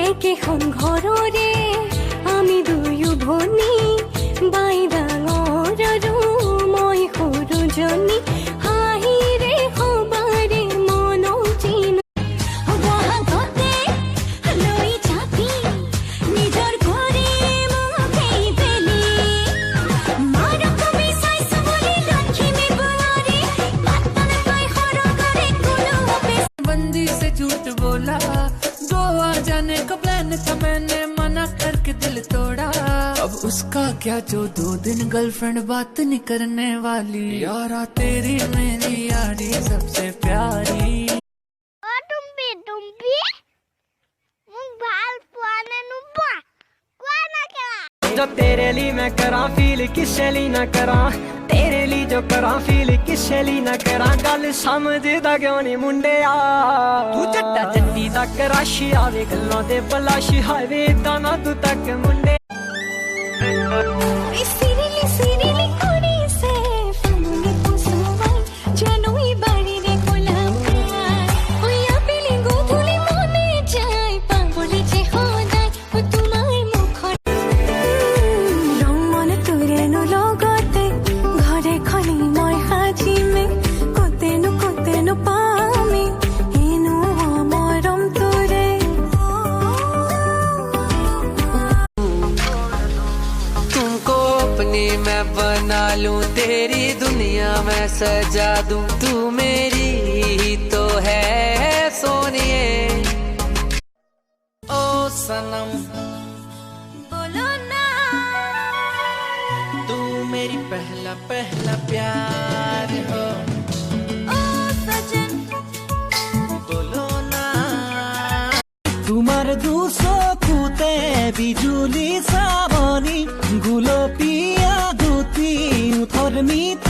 একেখন ঘৰৰে আমি দুয়ো ভনী বাই ডাঙৰ আৰু মই সৰুজনী হাঁহিৰে সবাৰে মনটি লৈ চাপি নিজৰ ঘৰে মুখেই পেলি মাৰক বিচাৰিছো বুলি লক্ষ্মী বোৱাৰী পাত্তা নাপাই সৰ কৰে কোনো बंदी से झूठ बोला गोवा जाने का प्लान था, मैंने मना करके दिल तोड़ा। अब उसका क्या जो 2 दिन गर्लफ्रेंड बात नहीं करने वाली। यारा तेरी मेरी यारी सबसे प्यारी। টুম্পি মোক ভাল পোৱা নে নোপোৱা কোৱা না কেলা जो तेरे लिए मैं करा फील किसे लिए ना करा, तेरे लिए जो करा फील किसे लिए ना करा। गल समझदा क्यों नहीं मुंडिया, तू जट्टा जट्टी दा क्रश आवे गल्लां दे बलाश हावे दाना तू तक मुंडे সিরিলি সিরিলি করে সে ফাগুনে কুসুমাই জানুই বাড়িরে গোলাপ খায় ওই আপেলে গোধূলি মনে যায় পাগলে যে হদায় ও তোমার মুখর রং মনে তোরেনো লগতে ঘরে খলি মই সাজিমে কতেনো পামি এনো মৰম তোৰে तुमको अपनी मैं बना लूं, तेरी दुनिया मैं सजा दूं। तू मेरी ही तो है सोनिए ओ सनम बोलो ना तू मेरी पहला प्यार हो। ও সজন बोलो ना তোমার দুচকুতে বিজুলি চাবনি গুলপীয়া দুটি ওঠৰ মিঠা